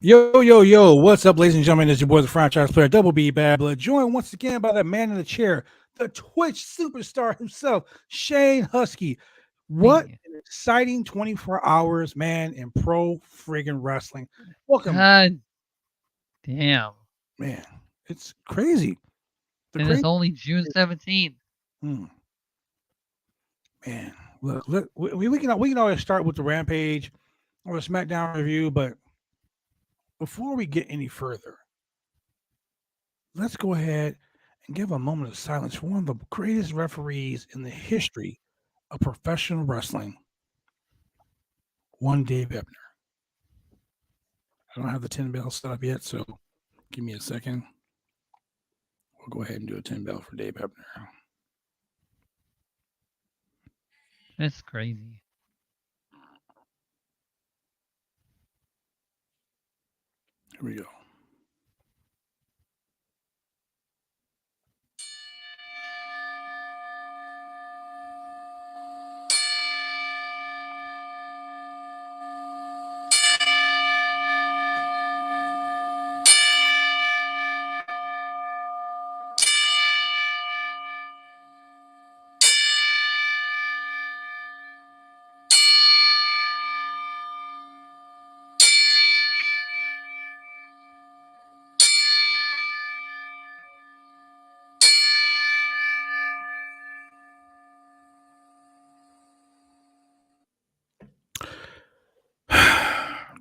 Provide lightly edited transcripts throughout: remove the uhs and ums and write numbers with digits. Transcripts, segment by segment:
Yo, yo, yo, what's up, ladies and gentlemen? It's your boy, the franchise player, Double B Bad Blood, joined once again by the man in the chair, the Twitch superstar himself, Shane Husky. What Hey, an exciting 24 hours, man, in pro friggin' wrestling. Welcome, God damn. man. It's crazy. The And it's crazy, only June 17th. hmm, man. Look, we can always start with the Rampage or the Smackdown review, but before we get any further, let's go ahead and give a moment of silence for one of the greatest referees in the history of professional wrestling, one Dave Ebner. I don't have the 10 bell set up yet, so give me a second. We'll go ahead and do a 10 bell for Dave Ebner. That's crazy. Here we go.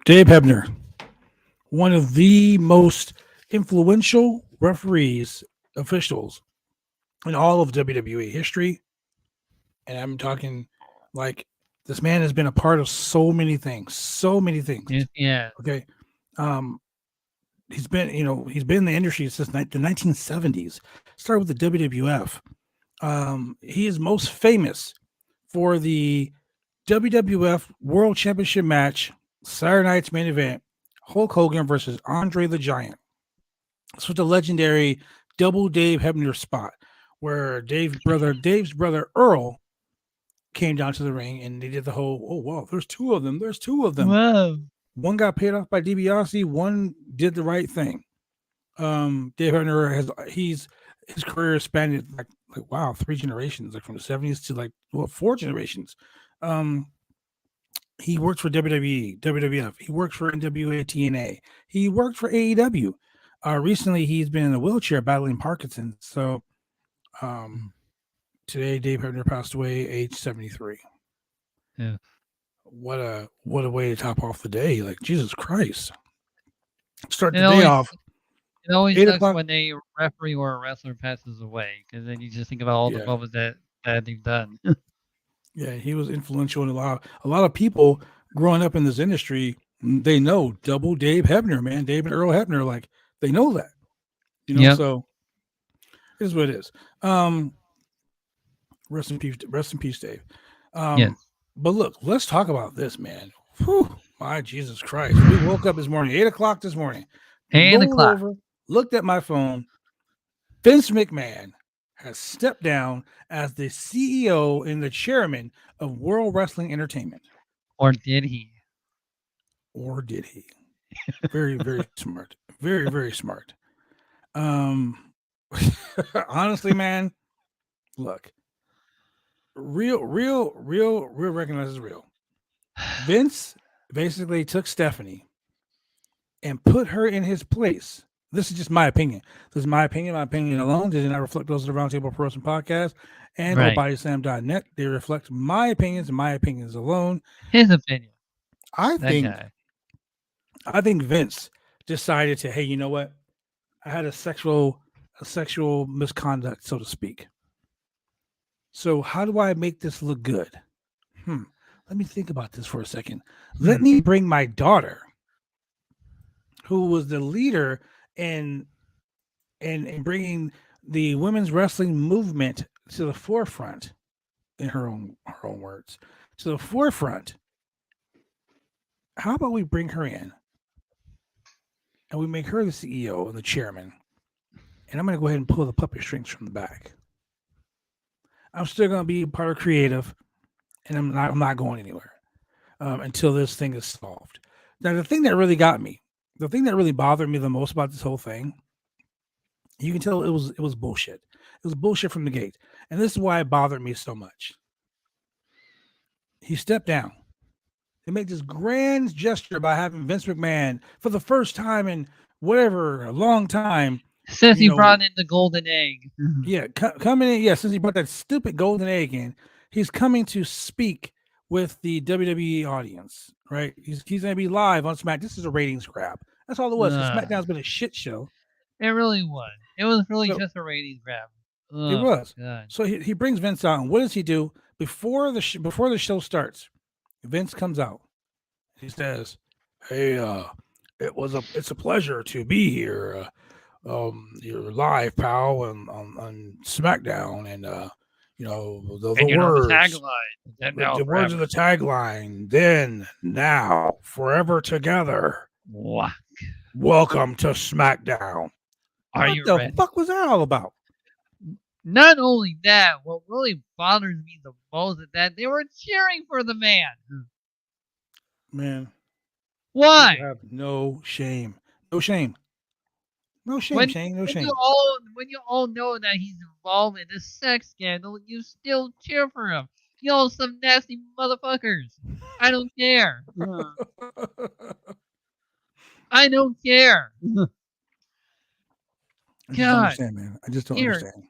Dave Hebner, one of the most influential referees, officials in all of WWE history. And I'm talking like this man has been a part of so many things, so many things. Yeah. Okay. Um, he's been in the industry since the 1970s. Started with the WWF. He is most famous for the WWF World Championship match, Saturday night's main event, Hulk Hogan versus Andre the Giant. This was the legendary double Dave Hebner spot where Dave's brother Earl came down to the ring and they did the whole, oh wow, there's two of them. Whoa. One got paid off by DiBiase, one did the right thing. Dave Harner his career spanned like wow, three generations, like from the 70s to like four generations. He worked for WWE, WWF. He worked for NWA, TNA. He worked for AEW. Recently, he's been in a wheelchair battling Parkinson's. So, um, today, Dave Hebner passed away, age 73. Yeah. What a way to top off the day! Like Jesus Christ, start It the day always off it always 8 o'clock. sucks when a referee or a wrestler passes away, because then you just think about all the Yeah, moments that they've done. yeah, he was influential in a lot of people growing up in this industry. They know double Dave Hebner, man, Dave and Earl Hebner, like they know that, Yep. So it is what it is. Um, rest in peace, Dave. Um, Yes. but look, let's talk about this, man. Whew, my Jesus Christ! We woke up this morning, 8 o'clock this morning, And the rolled clock. over, looked at my phone. Vince McMahon has stepped down as the CEO and the chairman of World Wrestling Entertainment. Or did he? Or did he? Very, very smart. Very, very smart. Um, honestly, man, look, real recognizes real. Vince basically took Stephanie and put her in his place. This is just my opinion. This is my opinion. My opinion alone. They did not reflect those of the Roundtable Pro Wrestling Podcast and or Right. bodyslam.net. They reflect my opinions and my opinions alone. His opinion. I That think guy. Vince decided to, hey, you know what? I had a sexual misconduct, so to speak. So how do I make this look good? Let me think about this for a second. Let me bring my daughter, who was the leader in bringing the women's wrestling movement to the forefront, in her own words, to the forefront. How about we bring her in and we make her the CEO and the chairman? And I'm going to go ahead and pull the puppet strings from the back. I'm still going to be part of creative, and I'm not going anywhere until this thing is solved. Now, the thing that really got me the thing that really bothered me the most about this whole thing, you can tell it was bullshit. It was bullshit from the gate, and this is why it bothered me so much. He stepped down. They made this grand gesture by having Vince McMahon for the first time in whatever a long time. Since he brought in the golden egg. Yeah, coming in. Yeah, since he brought that stupid golden egg in, he's coming to speak with the WWE audience. Right? He's going to be live on Smack. This is a ratings grab. That's all it was. SmackDown's been a shit show. It really was. It was really just a ratings grab. It was. So he brings Vince out, and what does he do before the show starts? Vince comes out. He says, "Hey, it's a pleasure to be here. You're live, pal, on SmackDown, and the words, the words of the tagline. Then, now, forever together. Welcome to SmackDown." What the fuck was that all about? Not only that, what really bothers me the most is that they were cheering for the man. Man. Why? Have no shame. No shame. No shame, Shane. No shame. When you all know that he's involved in this sex scandal, you still cheer for him. Y'all some nasty motherfuckers. I don't care. I don't care. I just don't understand, man. I just don't understand.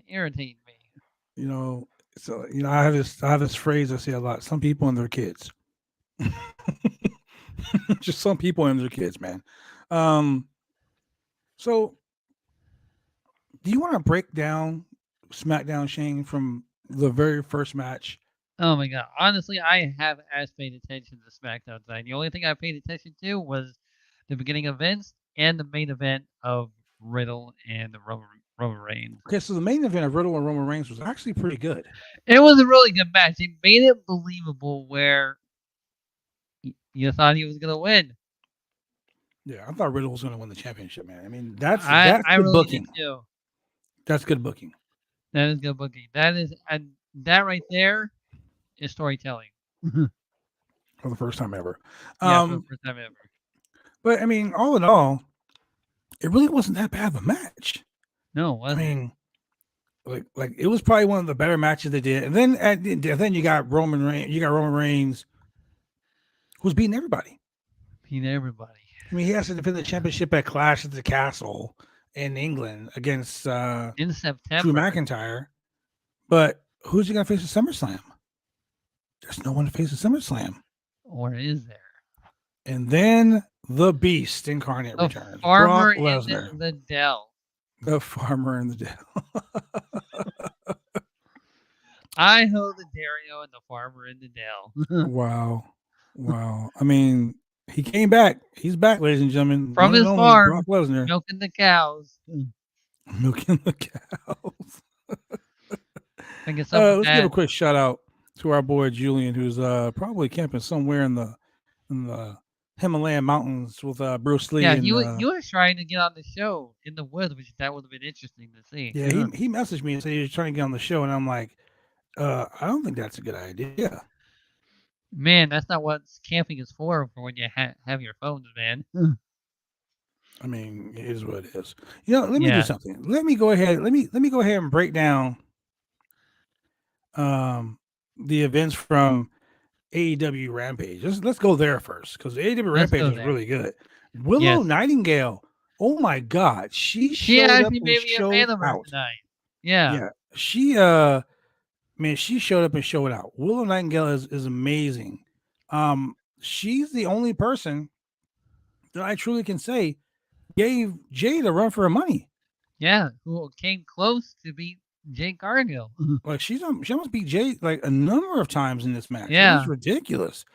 Irritate me. So I have this phrase I say a lot. Some people and their kids. Just some people and their kids, man. So do you want to break down SmackDown, Shane, from the very first match? Oh my god. Honestly, I have paid attention to SmackDown tonight. The only thing I paid attention to was the beginning of Vince and the main event of Riddle and Roman Reigns. Okay, so the main event of Riddle and Roman Reigns was actually pretty good. It was a really good match. It made it believable where you thought he was going to win. Yeah, I thought Riddle was going to win the championship, man. I mean, that's good really booking. Too. That's good booking. That is good booking. That right there is storytelling. For the first time ever. For the first time ever. But I mean, all in all, it really wasn't that bad of a match. No, it wasn't. I mean, like it was probably one of the better matches they did. And then you got Roman Reigns, who's beating everybody. I mean, he has to defend the championship at Clash at the Castle in England against in September. Drew McIntyre. But who's he gonna face at SummerSlam? There's no one to face at SummerSlam. Or is there? And then the Beast incarnate returns. Farmer in the Dell. The farmer in the Dell. I hold the Dario and the farmer in the Dell. Wow. I mean, he came back. He's back, ladies and gentlemen. From his farm, Brock Lesnar. milking the cows. Milking the cows. Let's give a quick shout out to our boy Julian, who's probably camping somewhere in the Himalayan mountains with Bruce Lee. Yeah, you were trying to get on the show in the woods, which that would have been interesting to see. Yeah, he messaged me and said he was trying to get on the show, and I'm like, I don't think that's a good idea. Man, that's not what camping is for when you have your phones, man. I mean, it is what it is. Let me do something. Let me go ahead and break down the events from AEW Rampage. Let's go there first, because AEW Rampage was really good. Willow Nightingale. Oh my God, she showed up and showed out tonight. Yeah. She she showed up and showed out. Willow Nightingale is amazing. She's the only person that I truly can say gave Jade a run for her money. Yeah, who came close to beat Jade Cargill. Like she almost beat Jade like a number of times in this match. Yeah, it was ridiculous.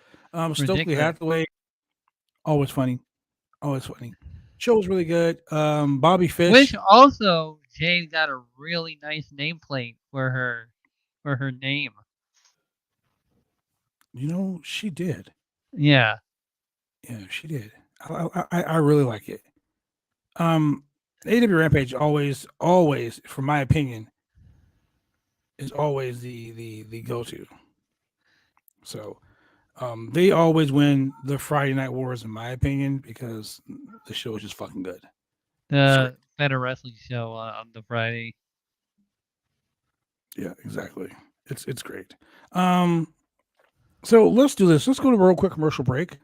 Stokely Hathaway, always funny. Show was really good. Bobby Fish, which also Jade got a really nice nameplate for her name. She did. Yeah, she did. I really like it. AEW Rampage always, from my opinion, is always the go-to. So, They always win the Friday Night Wars, in my opinion, because the show is just fucking good. The better wrestling show on the Friday. Yeah, exactly. It's great. So let's do this. Let's go to a real quick commercial break,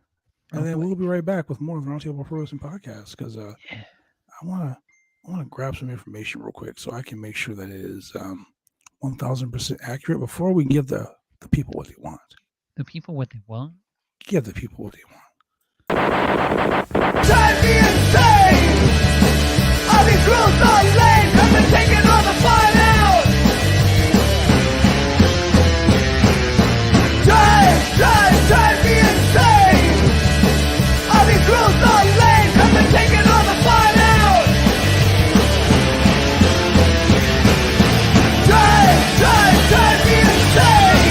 and then we'll be right back with more of the Roundtable Pro Wrestling Podcast. Because I wanna grab some information real quick so I can make sure that it is 1000% accurate before we give the people what they want. The people what they want? Give the people what they want. Drive me insane! All these rules are lame, cause they're taking all the fun out! Drive me insane! All these rules are lame, cause they're taking all the fun out! Drive me insane!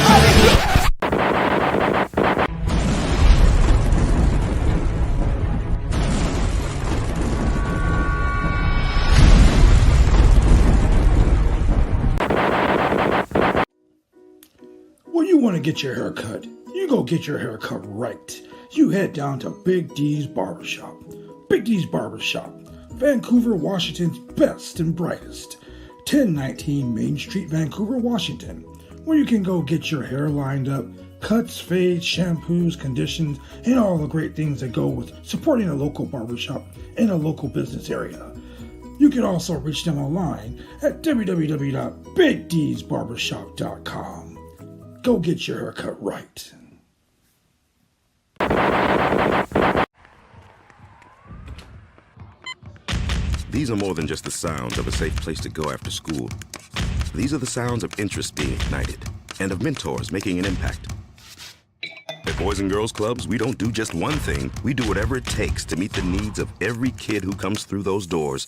All these rules... When you want to get your hair cut, you go get your hair cut right. You head down to Big D's Barbershop. Big D's Barbershop, Vancouver, Washington's best and brightest. 1019 Main Street, Vancouver, Washington, where you can go get your hair lined up, cuts, fades, shampoos, conditions, and all the great things that go with supporting a local barbershop in a local business area. You can also reach them online at www.bigdsbarbershop.com. Go get your hair cut right. These are more than just the sounds of a safe place to go after school. These are the sounds of interest being ignited and of mentors making an impact. At Boys and Girls Clubs, we don't do just one thing. We do whatever it takes to meet the needs of every kid who comes through those doors.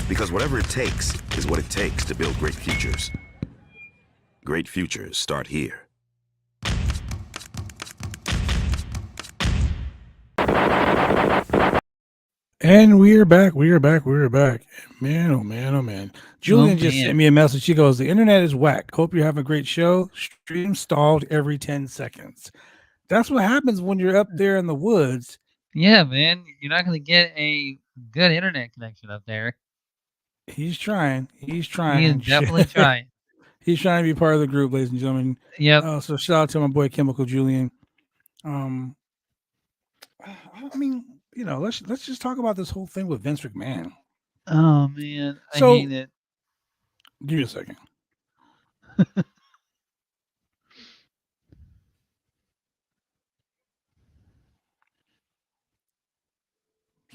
Because whatever it takes is what it takes to build great futures. Great futures start here. And we're back. Man, oh man, oh man. Julian just sent me a message. She goes, "The internet is whack. Hope you have a great show. Stream stalled every 10 seconds." That's what happens when you're up there in the woods. Yeah, man. You're not going to get a good internet connection up there. He's trying. He is definitely trying. He's trying to be part of the group, ladies and gentlemen. Yep. So shout out to my boy Chemical Julian. I mean, you know, let's just talk about this whole thing with Vince McMahon. Oh man, I hate it. Give me a second.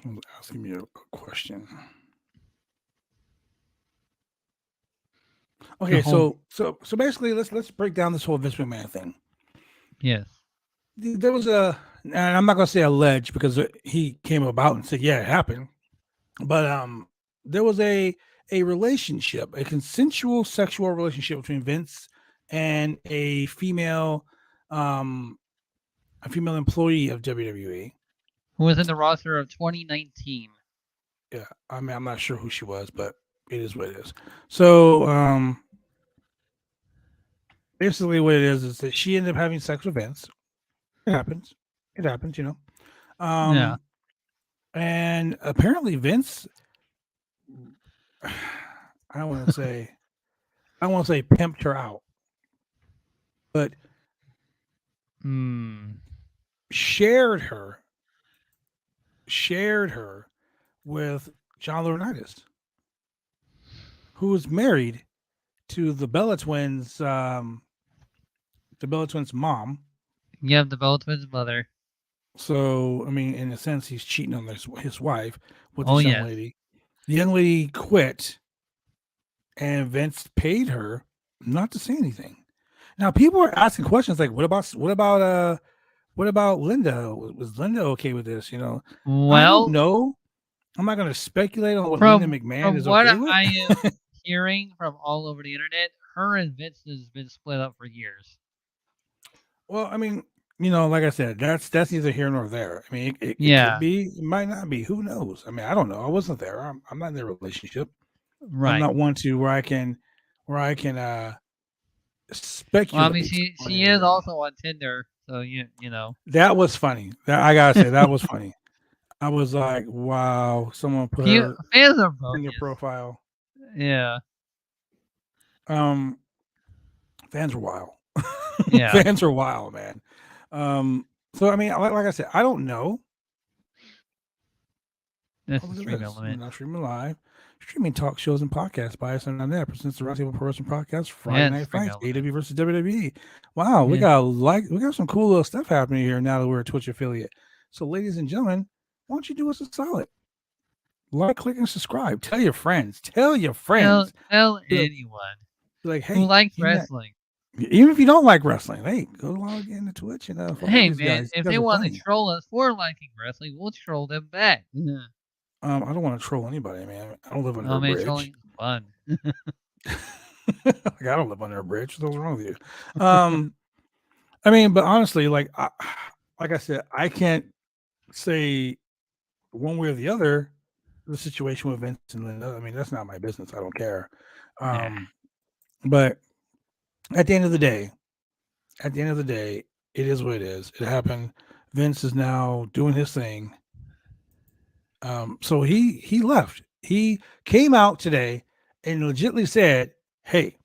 Someone's asking me a question. Okay, so basically, let's break down this whole Vince McMahon thing. Yes. There was and I'm not gonna say alleged because he came about and said, yeah, it happened. But there was a relationship, a consensual sexual relationship between Vince and a female employee of WWE who was in the roster of 2019. Yeah, I mean, I'm not sure who she was, but it is what it is. So basically what it is that she ended up having sex with Vince. It happens, you know. Yeah. And apparently Vince, I don't want to say pimped her out, but shared her with John Laurinaitis, who was married to the Bella Twins, mom. Yeah, the Bella Twins' mother. So, I mean, in a sense, he's cheating on his wife with this young lady. The young lady quit, and Vince paid her not to say anything. Now, people are asking questions like, "What about Linda? Was Linda okay with this?" You know, well, I don't know. I'm not going to speculate on what Linda McMahon is okay with. From what I am hearing from all over the internet, her and Vince has been split up for years. Well, I mean, you know, like I said, that's neither here nor there. I mean, it could be, it might not be. Who knows? I mean, I don't know. I wasn't there. I'm not in their relationship. Right. I'm not one to where I can speculate. Well, I mean, she is also on Tinder, so you know. That was funny. I gotta say that was funny. I was like, wow, someone put her Fans are in your bogus. profile. Yeah. Fans are wild. Yeah. Fans are wild, man. So I mean, like I said, I don't know. That's Oh, the look at stream this. element. Not streaming live. Streaming talk shows and podcasts by us and on there. Presents the Roundtable Pro Wrestling Podcast Friday Yeah, Night stream Fights, element. AEW versus WWE. Wow, we Yeah. got some cool little stuff happening here now that we're a Twitch affiliate. So, ladies and gentlemen, why don't you do us a solid? Like, click, and subscribe. Tell your friends. Tell your friends. Tell Be like- anyone Be like, hey, who likes you know- wrestling. even if you don't like wrestling, hey, go log into Twitch and follow Hey these man, guys. if These they guys are want to funny. troll us for liking wrestling, we'll troll them back. I don't want to troll anybody, man. I don't live under Oh a man, bridge. trolling is fun. Like, I don't live under a bridge. What's wrong with you? I mean, but honestly, like I said, I can't say one way or the other the situation with Vince and Linda. I mean, that's not my business. I don't care. But at the end of the day, it is what it is. It happened. Vince is now doing his thing. So he left. He came out today and legitimately said, "Hey,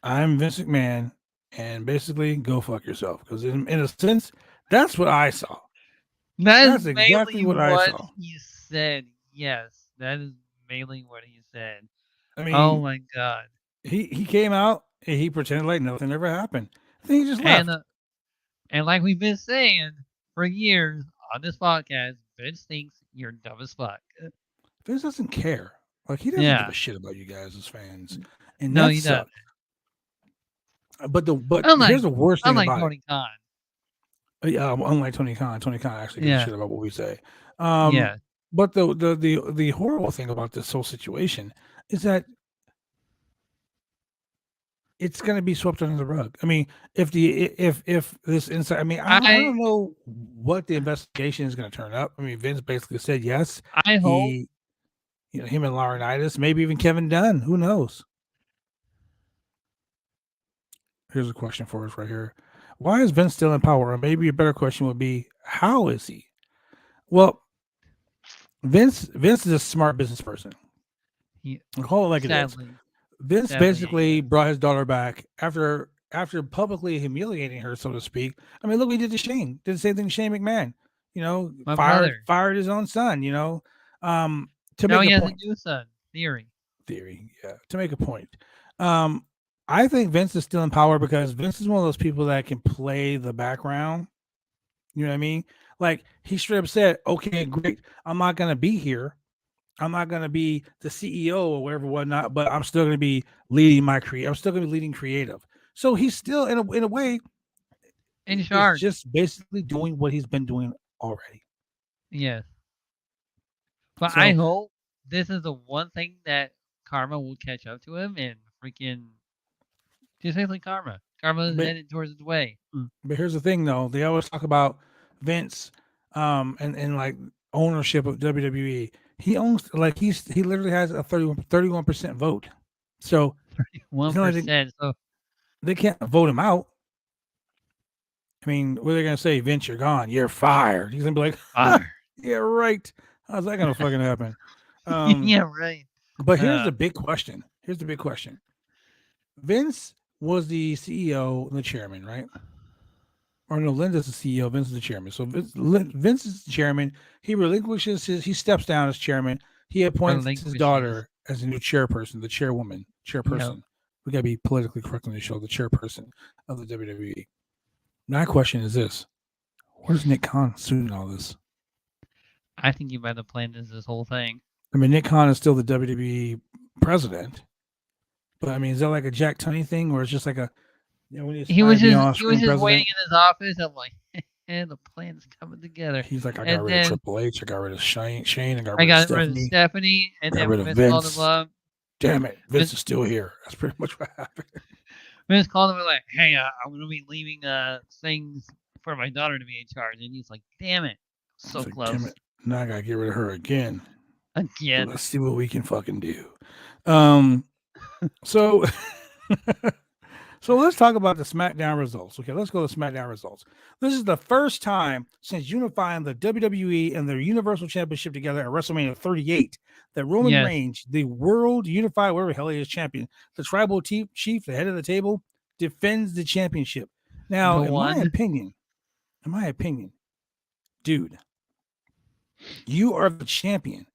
I'm Vince McMahon, and basically go fuck yourself." Because in a sense, that's what I saw. That's exactly mainly what I saw. he said. Yes, that is mainly what he said. I mean, oh my god. He came out and he pretended like nothing ever happened. Then he just left. And like we've been saying for years on this podcast, Vince thinks you're dumb as fuck. Vince doesn't care. Like, he doesn't give a shit about you guys as fans. And No, that he sucks. doesn't. But here's the worst thing about Tony Khan. it. Unlike Tony Khan actually gives a shit about what we say. Yeah. But the horrible thing about this whole situation is that it's going to be swept under the rug. I mean, if this inside, I mean, I don't know what the investigation is going to turn up. I mean, Vince basically said yes. I hope. Him and Laurinaitis, maybe even Kevin Dunn. Who knows? Here's a question for us right here. Why is Vince still in power? Or maybe a better question would be, how is he? Well, Vince is a smart business person. I'll call it like it is. Vince basically brought his daughter back after publicly humiliating her, so to speak. I mean, look what he did to Shane. Did the same thing to Shane McMahon. Fired his own son. To now make he a has point. a new son. Theory. Yeah. To make a point. I think Vince is still in power because Vince is one of those people that can play the background. You know what I mean? Like, he straight up said, "Okay, great. I'm not gonna be here. I'm not going to be the CEO or whatever, whatnot, but I'm still going to be leading I'm still going to be leading creative." So he's still in a way in charge, just basically doing what he's been doing already. Yes. But I hope this is the one thing that karma will catch up to him and freaking just basically karma. Karma is headed towards its way. But here's the thing though. They always talk about Vince and like ownership of WWE. He owns, like, he literally has a 31% vote. So 31%. So they can't vote him out. I mean, what are they gonna say? Vince, you're gone. You're fired. He's gonna be like, yeah, right. How's that gonna fucking happen? Yeah, right. But here's the big question. Vince was the CEO and the chairman, right? Or no, Linda's the CEO, Vince is the chairman. So Vince is the chairman. He relinquishes he steps down as chairman. He appoints his daughter as a new chairperson, the chairperson. Yep. We gotta be politically correct on the show, the chairperson of the WWE. My question is this: where's Nick Khan suiting all this? I think you might have planned this whole thing. I mean, Nick Khan is still the WWE president, but I mean, is that like a Jack Tunney thing, or it's just like a he was just waiting in his office. I'm like, and the plan's coming together. He's like, I got rid of Triple H, I got rid of Shane, I got rid of Stephanie, and then Vince called him up. Damn it, Vince is still here. That's pretty much what happened. Vince called him like, "Hey, I'm gonna be leaving things for my daughter to be in charge," and he's like, "Damn it, so close." Damn it. Now I gotta get rid of her again. Again. Let's see what we can fucking do. So So let's talk about the SmackDown results. Okay, let's go to SmackDown results. This is the first time since unifying the WWE and the Universal Championship together at WrestleMania 38 that Roman Yes. Reigns, the World Unified, whatever the hell he is, champion, the Tribal Chief, the head of the table, defends the championship. Now, Go my on. opinion, dude, you are the champion.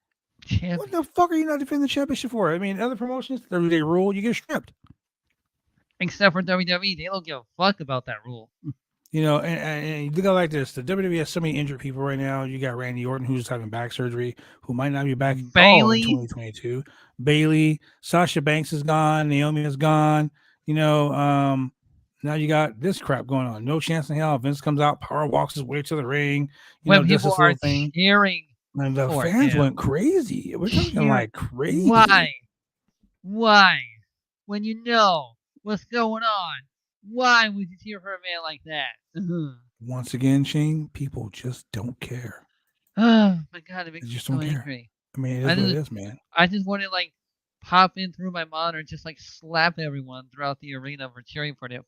What the fuck are you not defending the championship for? I mean, other promotions, they rule, you get stripped. Except for WWE, they don't give a fuck about that rule. You know, and you look at it like this: the WWE has so many injured people right now. You got Randy Orton, who's having back surgery, who might not be back at all in Bayley. 2022. Bayley, Sasha Banks is gone. Naomi is gone. You know, now you got this crap going on. No chance in hell. Vince comes out, power walks his way to the ring. You When know, just people this are little thing. cheering And the for fans him. went crazy. We're talking Cheering. like crazy. Why? When you know what's going on, why would you cheer for a man like that? Once again, Shane, people just don't care. Oh my god, it makes They me just so don't care. angry. I mean, it I is what it just- is, man. I just want to like pop in through my monitor and just like slap everyone throughout the arena for cheering for them.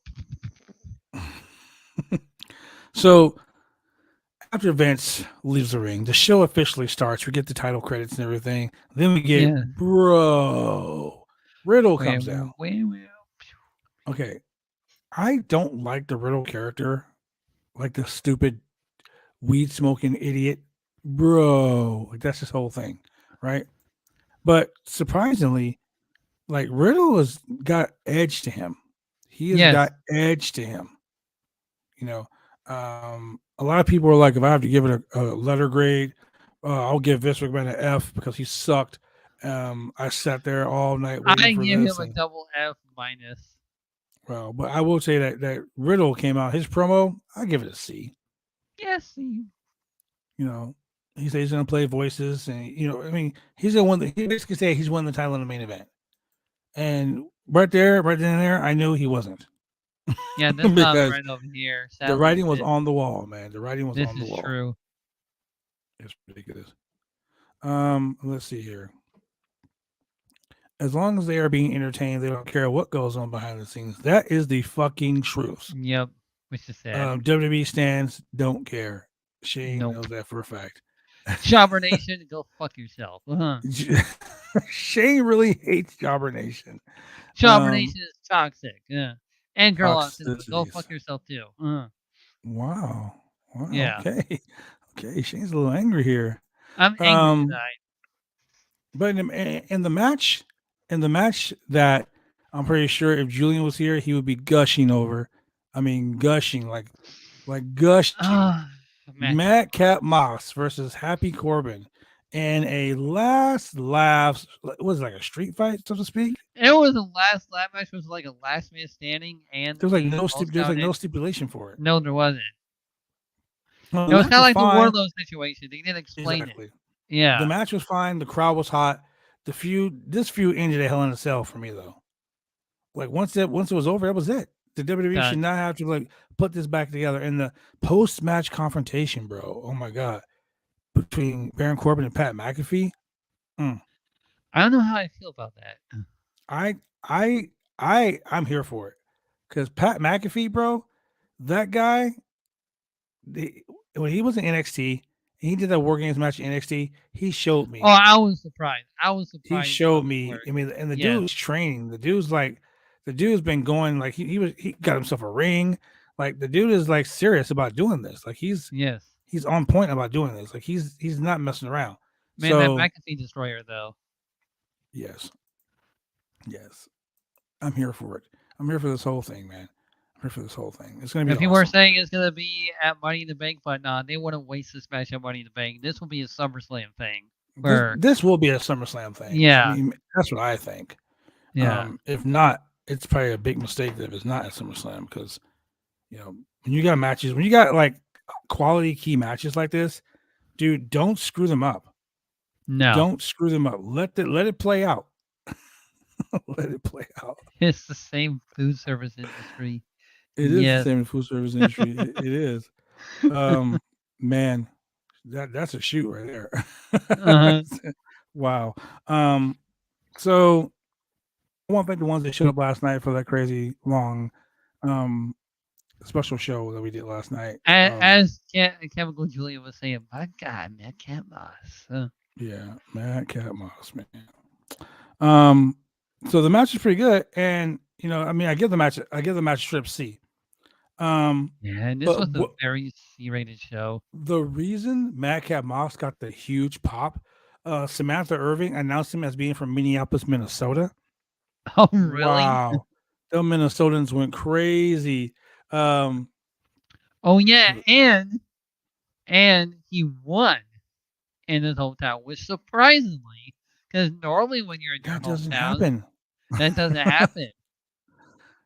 So after Vince leaves the ring, the show officially starts. We get the title credits and everything. Then we get Yeah. bro. Riddle comes down. Well. Okay. I don't like the Riddle character. Like the stupid weed smoking idiot. Bro. Like that's his whole thing. Right? But surprisingly, like Riddle has got edge to him. He has Yes. got edge to him. You know, a lot of people are like, if I have to give it a letter grade, I'll give Vince McMahon an F because he sucked. I sat there all night waiting I for give him this. a double F minus. Well, but I will say that Riddle came out, his promo, I give it a C. Yes. You know, he said he's going to play voices, and you know, I mean, he's going to win. He basically said he's won the title in the main event, and right then and there, I knew he wasn't. Yeah, this Because not right over here. The Sadly, writing was on the wall, man. The writing was This on the is wall. true. It's ridiculous. Let's see here. As long as they are being entertained, they don't care what goes on behind the scenes. That is the fucking truth. Yep. Which is sad. WWE stands don't care. Shane Nope. knows that for a fact. Jobber Nation, go fuck yourself. Shane really hates Jobber Nation. Jobber Nation is toxic. Yeah. And Girl Austin, go toxicities. fuck yourself too. Wow. Yeah. Okay. Shane's a little angry here. I'm angry tonight. But in the match that I'm pretty sure if Julian was here, he would be gushing over. I mean, gushing like gushing. Madcap Moss versus Happy Corbin in a last laughs. Was it like a street fight, so to speak? It was a last lap match. It was like a last man standing, and There was like the no stipulation for it. No, there wasn't. No, It was kind of like the fine. Wardlow situation. They didn't explain Exactly. it. Yeah. The match was fine. The crowd was hot. This feud ended a Hell in a Cell for me though. Like once it was over, that was it. The WWE Done. should not have to like put this back together. And the post-match confrontation, bro. Oh my god, between Baron Corbin and Pat McAfee. I don't know how I feel about that. I'm here for it because Pat McAfee, bro, that guy. When he was in NXT, he did that War Games match in NXT. He showed me. Oh, I was surprised. He showed me. I mean, and the dude's training. The dude's been going like he got himself a ring. Like the dude is like serious about doing this. Like he's on point about doing this. Like he's not messing around. Man, that McAfee destroyer though. Yes. I'm here for it. I'm here for this whole thing, man. I'm here for this whole thing. It's gonna be. People were saying it's gonna be at Money in the Bank, but nah, they wouldn't waste this match at Money in the Bank. This will be a SummerSlam thing. This will be a SummerSlam thing. Yeah, I mean, that's what I think. Yeah. If not, it's probably a big mistake if it's not at SummerSlam because, you know, when you got matches, when you got like quality key matches like this, dude, don't screw them up. No, don't screw them up. Let it play out. Let it play out. It's the same food service industry. It is the same food service industry. it is. Man, that's a shoot right there. Wow. So I want to thank the ones that showed up last night for that crazy long special show that we did last night. As Chemical Julia was saying, my God, man, Cat Moss. Yeah, Mad Cat Moss, man. So the match is pretty good, and I mean, I give the match strip C. Yeah, and this but was a very C-rated show. The reason Madcap Moss got the huge pop, Samantha Irving announced him as being from Minneapolis, Minnesota. Oh, really? Wow, the Minnesotans went crazy. Oh yeah, and he won in his hometown, which surprisingly, because normally when you're in your that doesn't hometown, happen. that doesn't happen.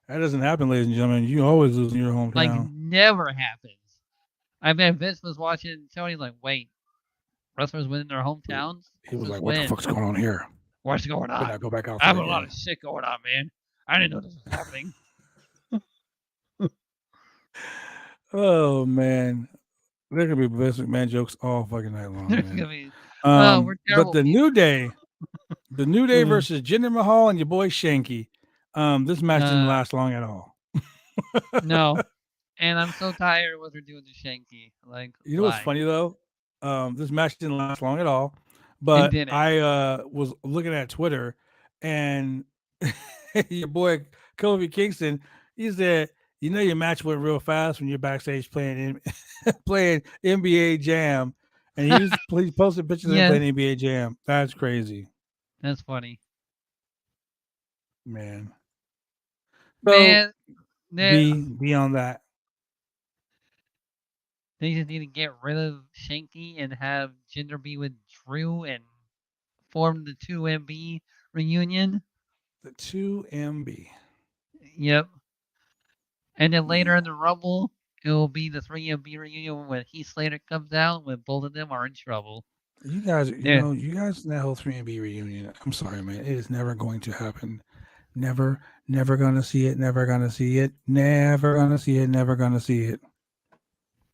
That doesn't happen, ladies and gentlemen. You always lose in your hometown. Like, never happens. I mean, Vince was watching Tony like, wait, wrestlers win in their hometowns? He was like, what the fuck's going on here? What's going on? I go back out. I have a lot of shit going on, man. I didn't know this was happening. Oh, man. There could be Vince McMahon jokes all fucking night long. There's Man. gonna be, But terrible the people. New Day versus Jinder Mahal and your boy Shanky. This match didn't last long at all. No. And I'm so tired of what they're doing to Shanky. Like, you know what's funny though? This match didn't last long at all. But I was looking at Twitter, and your boy Kofi Kingston, he said, your match went real fast when you're backstage playing NBA Jam, and he posted pictures of him playing NBA Jam. That's crazy. That's funny, man. So, be on that. They just need to get rid of Shanky and have Jinder be with Drew and form the 2MB reunion. The 2MB. Yep. And then later in the Rumble, it will be the 3MB reunion when Heath Slater comes out when both of them are in trouble. You guys, you guys, that whole 3MB reunion, I'm sorry, man. It is never going to happen. Never gonna see it. Never gonna see it. Never gonna see it. Never gonna see it.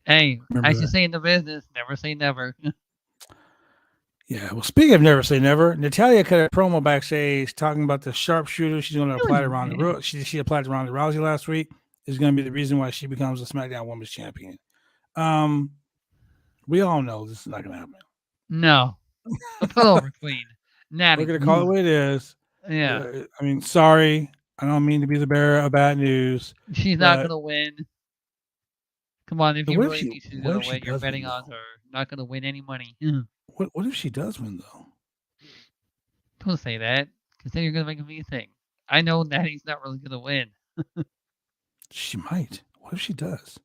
Hey, I should say in the business, never say never. Yeah, well, speaking of never say never, Natalya cut a promo backstage talking about the sharpshooter she's going to apply to Ronda Rousey. She applied to Ronda Rousey last week. Is going to be the reason why she becomes a SmackDown Women's Champion. We all know this is not going to happen. No, the pullover queen. Natty. We're going to call it what it is. Yeah. I mean, sorry, I don't mean to be the bearer of bad news. She's not going to win. Come on, if you really think she's going to win, you're betting on her. Not going to win any money. What if she does win, though? Don't say that, because then you're going to make me think. I know Natty's not really going to win. She might. What if she does?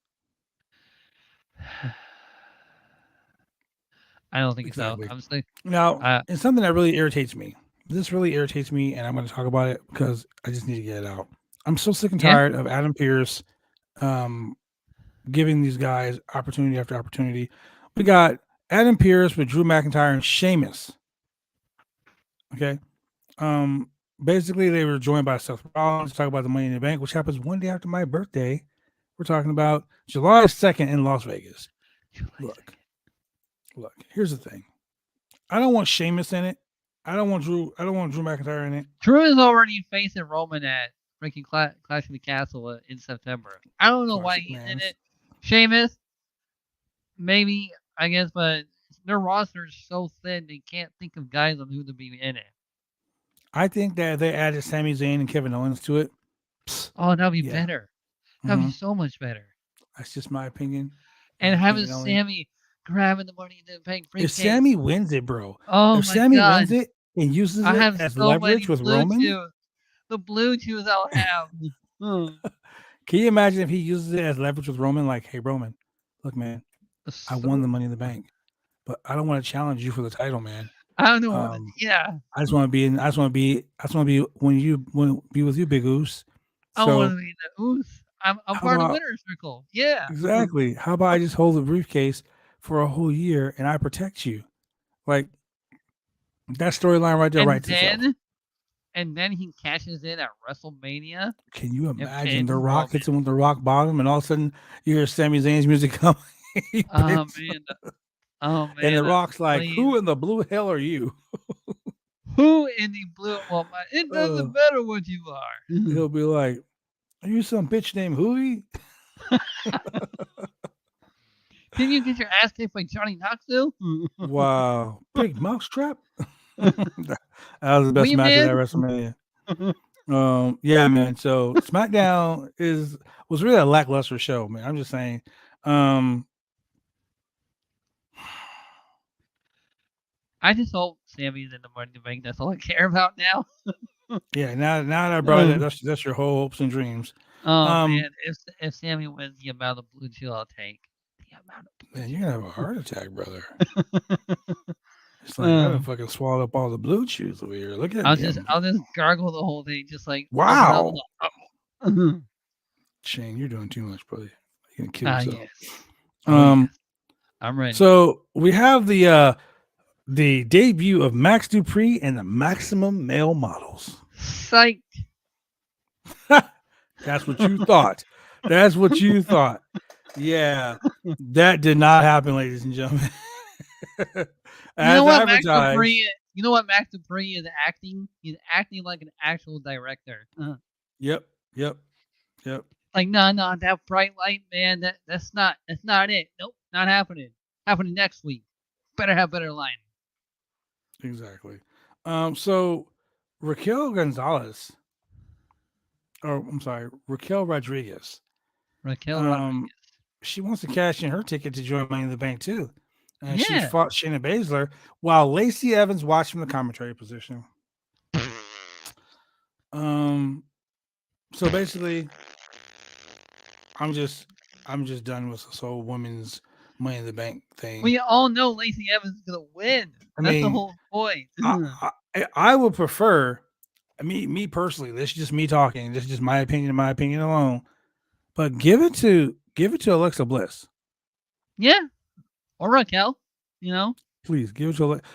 I don't think so. I'm saying, now, it's something that really irritates me. This really irritates me, and I'm going to talk about it because I just need to get it out. I'm so sick and tired of Adam Pearce giving these guys opportunity after opportunity. We got Adam Pearce with Drew McIntyre and Sheamus. Okay. Basically, they were joined by Seth Rollins to talk about the Money in the Bank, which happens one day after my birthday. We're talking about July 2nd in Las Vegas. Look, here's the thing. I don't want Sheamus in it. I don't want Drew McIntyre in it. Drew is already facing Roman at freaking Clash of the Castle in September. I don't know why he's in it. Sheamus, maybe, I guess, but their roster is so thin they can't think of guys on who to be in it. I think that if they added Sami Zayn and Kevin Owens to it, oh, that'd be better. That'd be so much better. That's just my opinion. And having Sammy grabbing the Money in the Bank briefcase. If Sammy wins it, bro. Oh, if Sammy wins it and uses it as leverage with Roman. The Bluetooth I'll have. Can you imagine if he uses it as leverage with Roman? Like, hey, Roman, look, man, I won the Money in the Bank, but I don't want to challenge you for the title, man. I don't know. I just want to be when you be with you, Big Oos. I want to be the Oos. I'm part of the winner's circle. Yeah. Exactly. How about I just hold the briefcase for a whole year and I protect you? Like that storyline right there, itself. And then he cashes in at WrestleMania. Can you imagine The Rock hits him with the rock bottom, and all of a sudden you hear Sami Zayn's music coming? Oh man. And The Rock's like, who in the blue hell are you? Who in the blue? Well, it doesn't matter what you are. He'll be like, Are you some bitch named Hooey? Didn't you get your ass kicked by Johnny Knoxville? Wow. Big mousetrap? That was the best Wee match of man. that WrestleMania. Yeah, man. So SmackDown was really a lackluster show, man. I'm just saying. I just hope Sammy's in the Money in the Bank. That's all I care about now. Yeah, now that I brought it, that's your whole hopes and dreams. Oh man, if Sammy wins the amount of blue chew I'll take. The amount of Man, you're gonna have a heart attack, brother. It's like I done fucking swallowed up all the blue chews over here. Look at I'll him. just gargle the whole thing, just like Wow. open up. Shane, you're doing too much, brother. You're gonna kill yourself. Yes. Yes. I'm ready. So we have the debut of Max Dupree and the Maximum Male Models. Psych. That's what you thought. That's what you thought. Yeah, that did not happen, ladies and gentlemen. As Max Dupree? You know what Max Dupree is acting? He's acting like an actual director. Yep. Like, no, that bright light, man. That's not it. Nope, not happening. Happening next week. Better have better lighting. Exactly. So Raquel Gonzalez, or I'm sorry, Raquel Rodriguez. Rodriguez. She wants to cash in her ticket to join Money in the Bank too. And she fought Shayna Baszler while Lacey Evans watched from the commentary position. So basically, I'm just done with this whole women's Money in the Bank thing. We all know Lacey Evans is gonna win. That's the whole point. I would prefer, me personally. This is just me talking. This is just my opinion alone. But give it to Alexa Bliss. Yeah, or Raquel. Please give it to Alexa.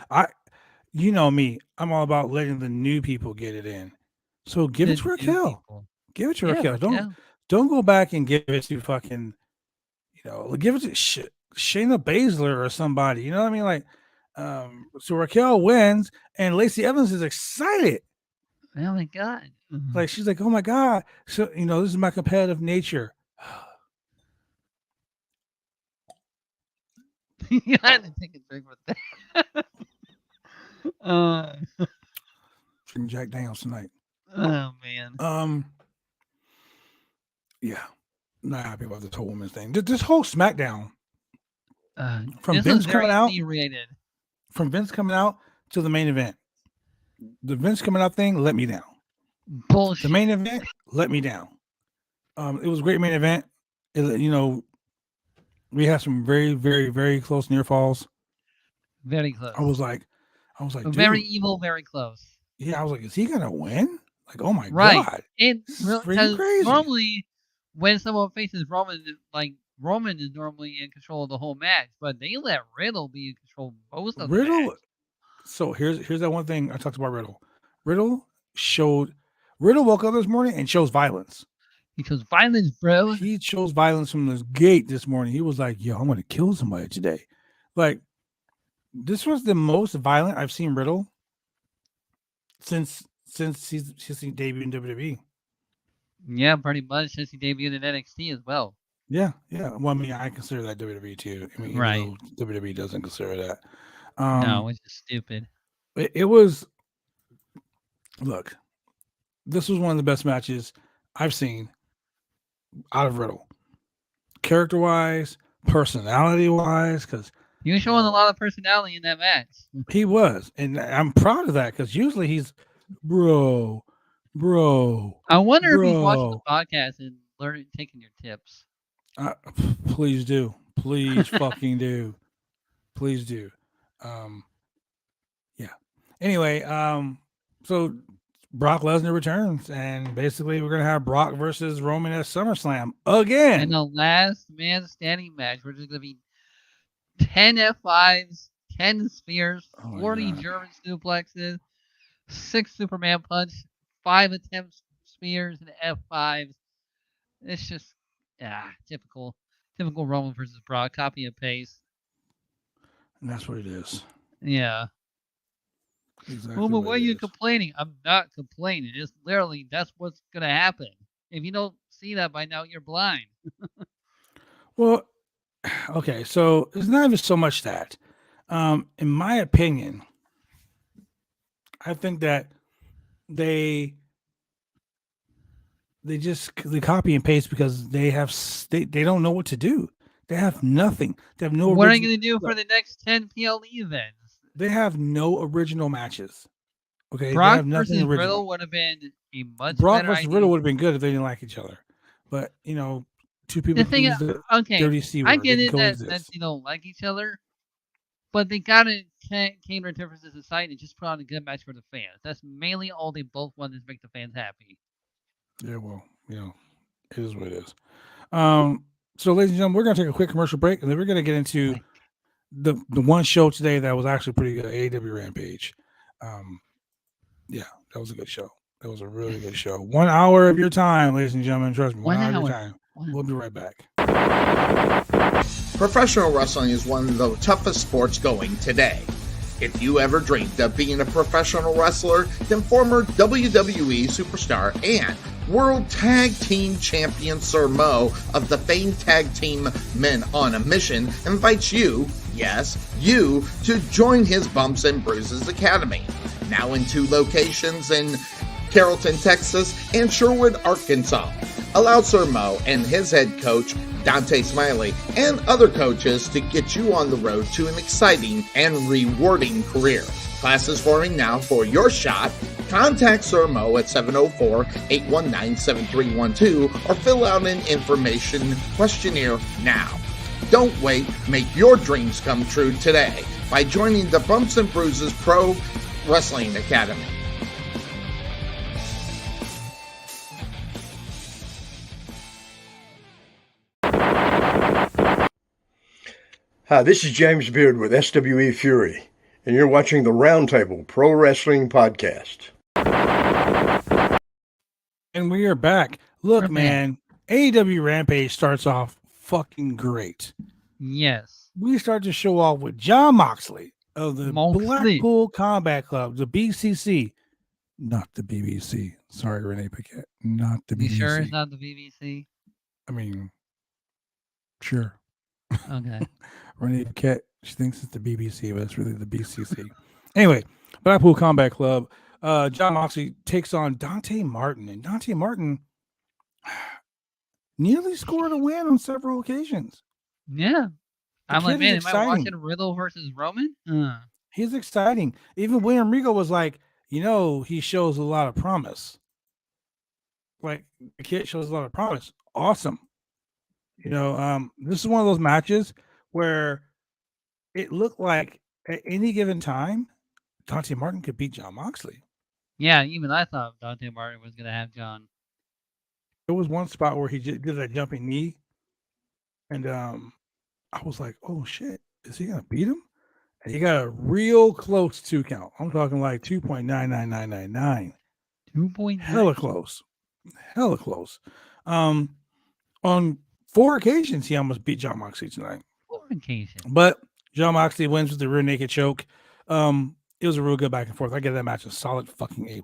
You know me. I'm all about letting the new people get it in. So give it to Raquel. Give it to Raquel. Don't go back and give it to fucking, give it to Shayna Baszler or somebody. You know what I mean? Like, so Raquel wins and Lacey Evans is excited. Oh my God. Like, she's like, oh my God. So, this is my competitive nature. You had to take a drink with that. Drinking Jack Daniels tonight. Oh man. Yeah. Not happy about this whole women's thing. This whole Smackdown. From Vince coming out. From Vince coming out to the main event. The Vince coming out thing let me down. Bullshit. The main event let me down. It was a great main event. We had some very, very, very close near falls. Very close. I was like, dude, very evil, very close. Yeah, I was like, is he gonna win? Like, oh my God. And freaking crazy. Normally when someone faces Roman, Roman is normally in control of the whole match, but they let Riddle be in control of most of the match. So here's that one thing I talked about Riddle. Riddle woke up this morning and chose violence. He chose violence, bro. He chose violence from this gate this morning. He was like, yo, I'm going to kill somebody today. Like, this was the most violent I've seen Riddle since he debuted in WWE. Yeah, pretty much since he debuted in NXT as well. Yeah. Well, I mean, I consider that WWE too. I mean, right. WWE doesn't consider that. No, it's just stupid. It was. Look, this was one of the best matches I've seen out of Riddle, character-wise, personality-wise, because he was showing a lot of personality in that match. He was, and I'm proud of that because usually he's, bro. I wonder if he's watching the podcast and taking your tips. Please do, please fucking do, please do. Yeah. Anyway, so Brock Lesnar returns, and basically we're gonna have Brock versus Roman at SummerSlam again. And the last man standing match, which is gonna be 10 F5s, 10 spears, 40 German suplexes, 6 Superman punch, 5 attempt spears and F5s. It's just typical Roman versus Brock, copy and paste. And that's what it is. Yeah. Exactly. Well, but why are you complaining? I'm not complaining. It's literally that's what's gonna happen. If you don't see that by now, you're blind. Well, okay, so it's not even so much that. In my opinion, I think that they they copy and paste because they don't know what to do. They have nothing. They have no. What are you going to do for the next 10 PLE events? They have no original matches. Okay, Brock they have nothing versus original. Riddle would have been a much Brock better versus idea. Riddle would have been good if they didn't like each other. But two people The thing, use the okay, dirty C word. I get They it can that coexist. you don't like each other, but they gotta cater differences aside and just put on a good match for the fans. That's mainly all they both want is make the fans happy. Yeah, well, it is what it is. So, ladies and gentlemen, we're gonna take a quick commercial break, and then we're gonna get into the one show today that was actually pretty good, AEW Rampage. Yeah, that was a good show. That was a really good show. 1 hour of your time, ladies and gentlemen. Trust me, 1 hour of your time. We'll be right back. Professional wrestling is one of the toughest sports going today. If you ever dreamed of being a professional wrestler, then former WWE superstar and World Tag Team Champion Sir Mo of the famed tag team Men on a Mission invites you, yes, you, to join his Bumps and Bruises Academy. Now in 2 locations in Carrollton, Texas, and Sherwood, Arkansas. Allow Sir Mo and his head coach, Dante Smiley, and other coaches to get you on the road to an exciting and rewarding career. Classes forming now for your shot. Contact Sir Mo at 704-819-7312 or fill out an information questionnaire now. Don't wait, make your dreams come true today by joining the Bumps and Bruises Pro Wrestling Academy. Hi, this is James Beard with SWE Fury, and you're watching the Roundtable Pro Wrestling Podcast. And we are back. Look, We're man, AEW Rampage starts off fucking great. Yes. We start to show off with John Moxley of the Moxley. Blackpool Combat Club, the BCC, not the BBC. Sorry, Renee Paquette, not the You BBC. sure it's not the BBC? I mean, sure. Okay. Renee Paquette, she thinks it's the BBC, but it's really the BCC. Anyway, Blackpool Combat Club. John Moxley takes on Dante Martin, and Dante Martin nearly scored a win on several occasions. Yeah. I'm like, kid is man, am I exciting. watching Riddle versus Roman? He's exciting. Even William Regal was like, he shows a lot of promise. Like, the kid shows a lot of promise. Awesome. This is one of those matches where it looked like at any given time, Dante Martin could beat John Moxley. Yeah, even I thought Dante Martin was going to have John. There was one spot where he did that jumping knee, and I was like, "Oh shit, is he gonna beat him?" And he got a real close 2 count. I'm talking like 2.99999. 2.9. Hella close, hella close. On 4 occasions, he almost beat John Moxley tonight. 4 occasions. But John Moxley wins with the rear naked choke. It was a real good back and forth. I give that match a solid fucking A+.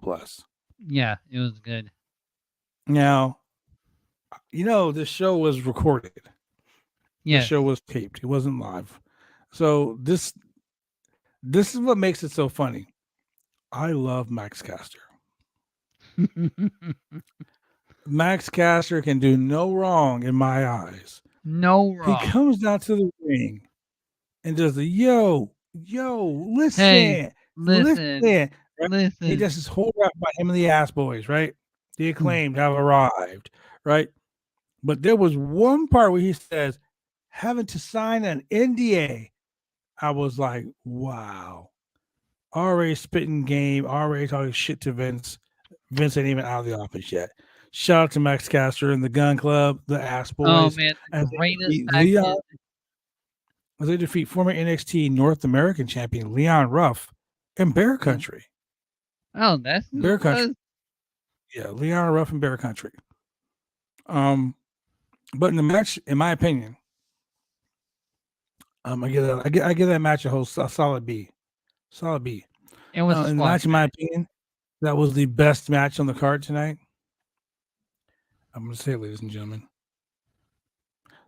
Yeah, it was good. Now, this show was recorded. Yeah. The show was taped. It wasn't live. So this is what makes it so funny. I love Max Caster. Max Caster can do no wrong in my eyes. No wrong. He comes down to the ring and does the yo, listen. Hey, listen. Right? Listen. He does this whole rap about him and the Ass Boys, right? The Acclaimed have arrived, right? But there was one part where he says, having to sign an NDA. I was like, wow. Already spitting game, already talking shit to Vince. Vince ain't even out of the office yet. Shout out to Max Caster and the Gun Club, the Ass Boys. Oh, man. As The greatest they defeat former NXT North American champion Leon Ruff in Bear Country. Oh, that's Bear Country. Yeah, Leon Ruff in Bear Country. But in the match, in my opinion, I give that match a solid B. Solid B. It was in the match, in my opinion, that was the best match on the card tonight. I'm going to say it, ladies and gentlemen.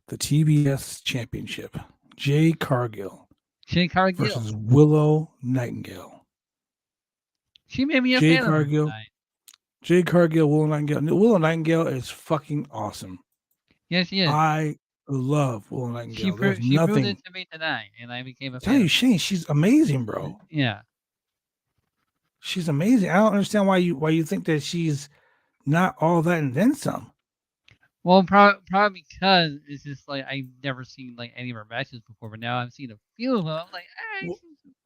The TBS Championship. Jade Cargill Jade Cargill. versus Willow Nightingale. She made me a Jade fan of her Cargill. tonight. Jade Cargill, Willow Nightingale. Willow Nightingale is fucking awesome. Yes, she is. I love Willow She Nightingale. There's proved nothing. it to me tonight, and I became a Tell fan. you, Shane, she's amazing, bro. Yeah. She's amazing. I don't understand why you think that she's not all that and then some. Well, probably because it's just like I've never seen like any of her matches before, but now I've seen a few of them. I'm like, she's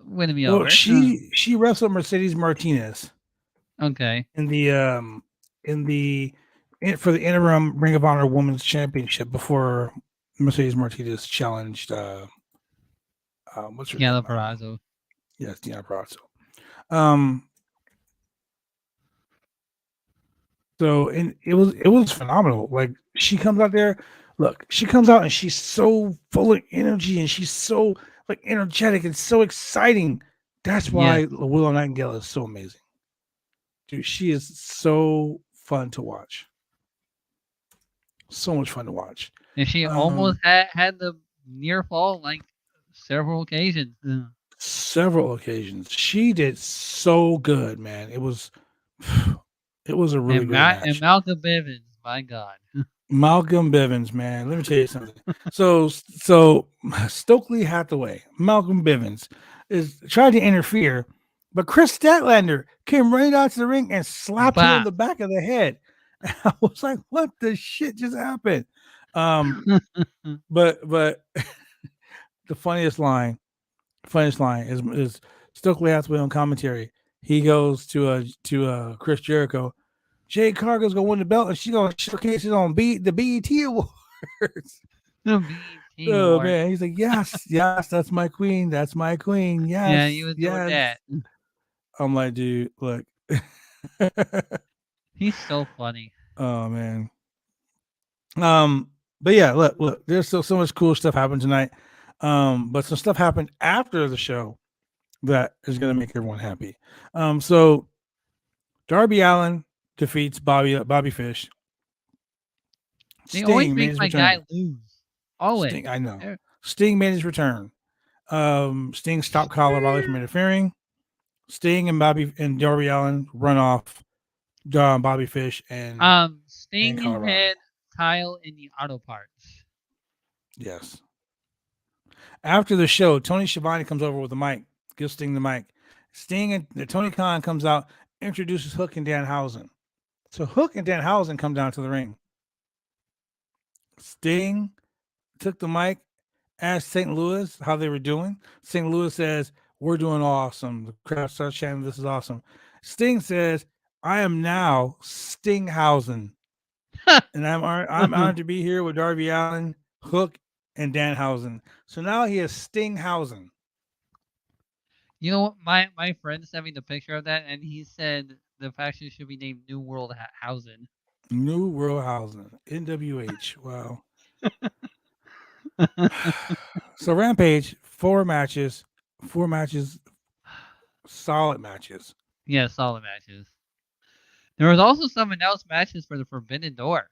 winning me over. She wrestled Mercedes Martinez Okay. for the interim Ring of Honor Women's Championship before Mercedes Martinez challenged what's her name? Deanna Purrazzo. Yes, Deanna Purrazzo. So and it was phenomenal. Like she comes out there, she comes out and she's so full of energy and she's so like energetic and so exciting. That's why Willow Nightingale is so amazing. Dude, she is so fun to watch. So much fun to watch. And she almost had the near fall like several occasions. Several occasions. She did so good, man. It was a really good match. And Malcolm Bivens, my God. Malcolm Bivens, man. Let me tell you something. So Stokely Hathaway, Malcolm Bivens, tried to interfere, but Chris Statlander came right out to the ring and slapped him in the back of the head. And I was like, what the shit just happened? But the funniest line is Stokely Hathaway on commentary. He goes to Chris Jericho. Jade Cargill's gonna win the belt, and she's gonna showcase it on the BET Awards. The BET Awards. Man, he's like, yes, that's my queen, yes. Yeah, he was doing that. I'm like, dude, look. He's so funny. Oh man. But yeah, look, there's still so much cool stuff happened tonight. But some stuff happened after the show that is gonna make everyone happy. So Darby Allin defeats Bobby Fish. They always make my guy lose. Always. Sting, I know. Sting made his return. Sting stopped Kyle O'Reilly from interfering. Sting and Darby Allin run off Bobby Fish and Sting had Kyle in the auto parts. Yes. After the show, Tony Schiavone comes over with the mic, gives Sting the mic. Sting and Tony Khan comes out, introduces Hook and Danhausen. So Hook and Danhausen come down to the ring. Sting took the mic, asked St. Louis how they were doing. St. Louis says, we're doing awesome. The crowd starts chanting, this is awesome. Sting says, I am now Stinghausen. And I'm honored to be here with Darby Allin, Hook, and Danhausen. So now he is Stinghausen. You know what? My friend sent me the picture of that, and he said the faction should be named New World Hausen. New World Hausen. NWH. Wow. So Rampage, 4 matches. Solid matches. Yeah, solid matches. There was also some announced matches for the Forbidden Door.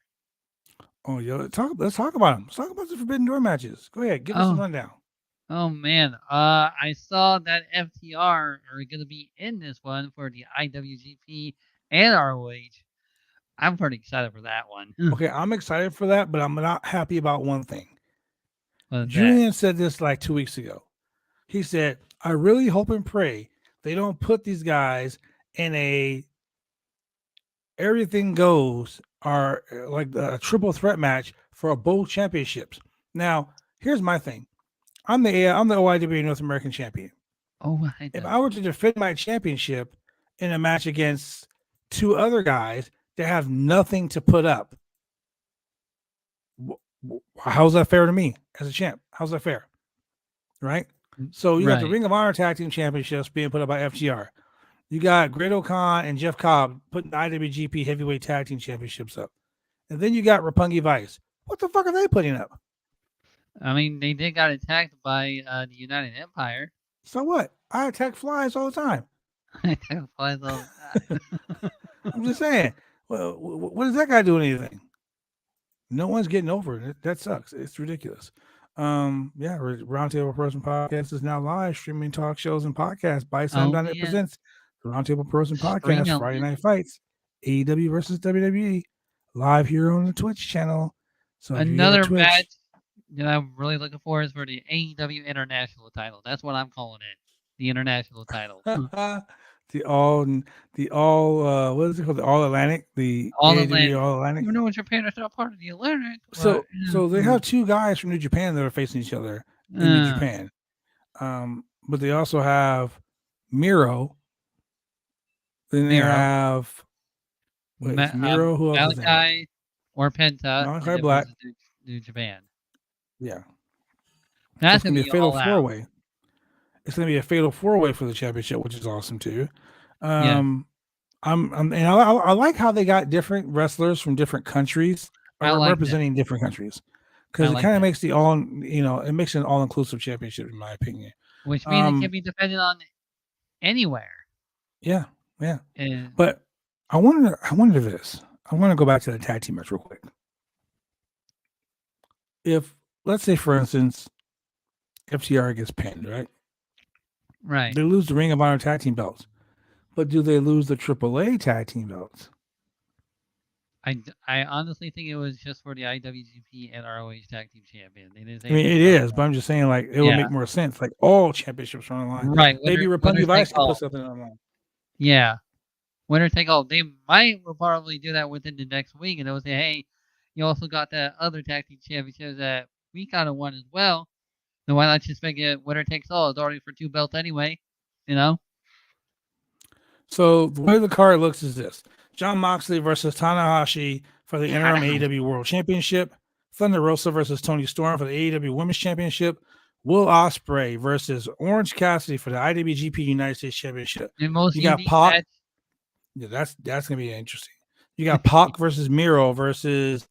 Oh, yo, let's talk about them. Let's talk about the Forbidden Door matches. Go ahead, give us a rundown. Oh man, I saw that FTR are going to be in this one for the IWGP and ROH. I'm pretty excited for that one. Okay, I'm excited for that, but I'm not happy about one thing. Julian said this like 2 weeks ago. He said, I really hope and pray they don't put these guys in a everything goes or like a triple threat match for both championships. Now, here's my thing. I'm the OIW North American champion. Oh, if I were to defend my championship in a match against 2 other guys that have nothing to put up, how's that fair to me as a champ? How's that fair? Right? So you got the Ring of Honor Tag Team Championships being put up by FTR. You got Great O'Khan and Jeff Cobb putting the IWGP Heavyweight Tag Team Championships up. And then you got Roppongi Vice. What the fuck are they putting up? I mean, they did got attacked by the United Empire. So what? I attack flies all the time. I attack flies all the time. I'm just saying. Well, what does that guy do anything? No one's getting over it. That sucks. It's ridiculous. Roundtable Person Podcast is now live streaming talk shows and podcasts by Slam.net yeah. presents the Roundtable Person Stream Podcast Friday element. Night Fights, AEW versus WWE, live here on the Twitch channel. So if you got Another Twitch, match that I'm really looking for is for the AEW International title. That's what I'm calling it. The International title. the all what is it called? The All Atlantic, the All AEW Atlantic. All Atlantic. Even though Japan is not part of the Atlantic. So but, they have two guys from New Japan that are facing each other in New Japan. But they also have Miro. Then they have Miro, who else is in it? Malachi or Penta. Malachi and Black. versus New Japan. Yeah. That's gonna gonna be a fatal all out. four-way. It's gonna be a fatal four-way for the championship, which is awesome too. Yeah. I like how they got different wrestlers from different countries representing different countries, because it kind of makes it makes an all-inclusive championship, in my opinion. Which means it can be defended on anywhere. Yeah. And But I wonder this. I want to go back to the tag team match real quick. If, let's say, for instance, FTR gets pinned, right? Right. They lose the Ring of Honor tag team belts. But do they lose the AAA tag team belts? I honestly think it was just for the IWGP and ROH tag team champion. They didn't say it is, but I'm just saying, like, it would make more sense. Like, all championships are on the line. Right. Maybe Roppongi Vice can put something on the line. Yeah. Winner take all. They will probably do that within the next week, and they'll say, hey, you also got that other tag team championship that we kind of won as well. Then why not just make it winner takes all? It's already for 2 belts anyway, you know? So the way the card looks is this: Jon Moxley versus Tanahashi for the interim AEW World Championship. Thunder Rosa versus Tony Storm for the AEW Women's Championship. Will Ospreay versus Orange Cassidy for the IWGP United States Championship. You got Pac. Yeah, that's gonna be interesting. You got Pac versus Miro versus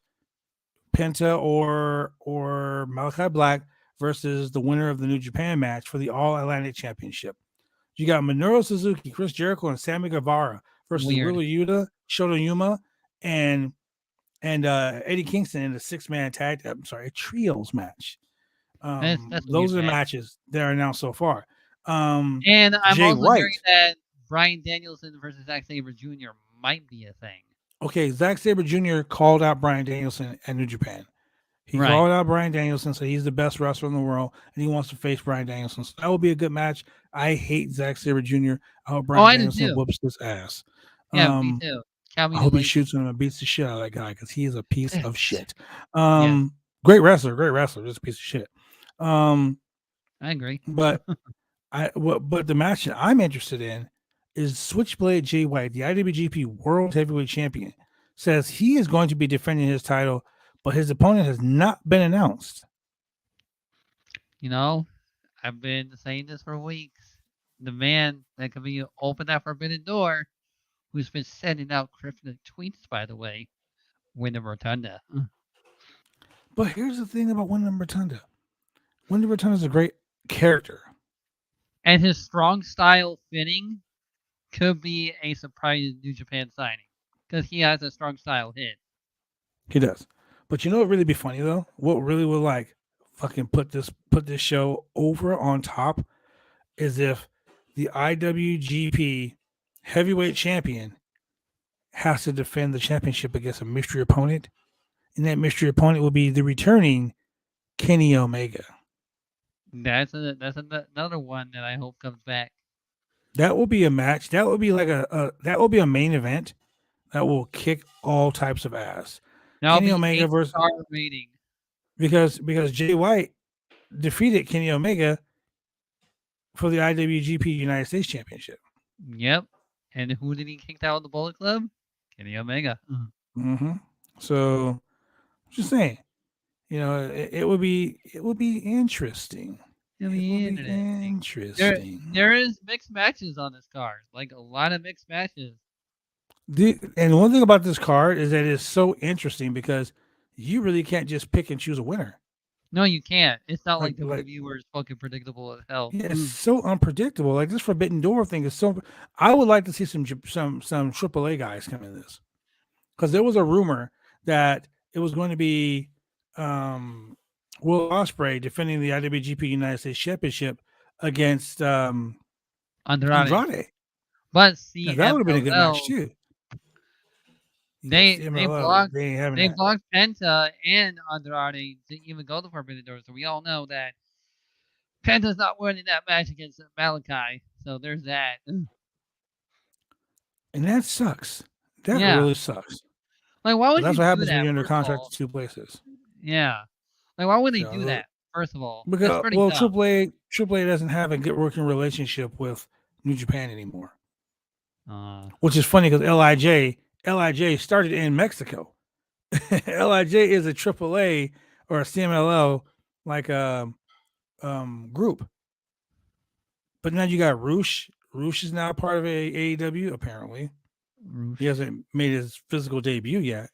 Penta or Malachi Black versus the winner of the New Japan match for the All Atlantic Championship. You got Minoru Suzuki, Chris Jericho, and Sammy Guevara versus Wheeler Yuta, Shota Yuma, and Eddie Kingston in a 6-man tag. I'm sorry, a trios match. Those are the matches that are announced so far. And I'm also hearing that Bryan Danielson versus Zack Sabre Jr. might be a thing. Okay, Zack Sabre Jr. called out Bryan Danielson at New Japan. He called out Bryan Danielson, so he's the best wrestler in the world, and he wants to face Bryan Danielson. So that will be a good match. I hate Zack Sabre Jr. I hope Bryan Danielson whoops his ass. Yeah, me too. I hope he shoots him and beats the shit out of that guy, because he is a piece of shit. Great wrestler, just a piece of shit. I agree. But but the match that I'm interested in is Switchblade Jay White, the IWGP World Heavyweight Champion, says he is going to be defending his title, but his opponent has not been announced. You know, I've been saying this for weeks. The man that could be open that forbidden door, who's been sending out cryptic tweets, by the way, Wyndham Rotunda. But here's the thing about Wyndham Rotunda. Wyndham Rotunda is a great character. And his strong style fitting could be a surprise New Japan signing, because he has a strong style hit. He does. But you know what would really be funny, though? What really would, like, fucking put this show over on top is if the IWGP Heavyweight Champion has to defend the championship against a mystery opponent, and that mystery opponent will be the returning Kenny Omega. That's another one that I hope comes back. That will be a match. That will be like that will be a main event that will kick all types of ass. Kenny Omega versus because Jay White defeated Kenny Omega for the IWGP United States Championship. Yep. And who did he kick out of the Bullet Club? Kenny Omega. Mm-hmm. So, just saying, you know, it would be interesting. It'll be interesting. There is mixed matches on this card, like a lot of mixed matches. And one thing about this card is that it's so interesting because you really can't just pick and choose a winner. No, you can't. It's not like WWE where it's fucking predictable as hell. Yeah, it's so unpredictable. Like this Forbidden Door thing is so. I would like to see some AAA guys come in this, because there was a rumor that it was going to be Will Ospreay defending the IWGP United States Championship against Andrade. But Now, that would have been a good match CMLL, too. they blocked they ain't having they that. blocked Penta and Andrade to even go to Forbidden Door. So we all know that Penta's not winning that match against Malachi. So there's that. And that sucks. That Yeah. really sucks. Like, why But would that's you what do happens that? when you're under first of contract all? to 2 places. Yeah. Like, why would they Yeah, do look- that? First of all, Because that's pretty well, dumb. AAA doesn't have a good working relationship with New Japan anymore. Which is funny because LIJ started in Mexico. LIJ is a AAA or a CMLL like group. But now you got Roosh. Roosh is now part of AEW, apparently. He hasn't made his physical debut yet.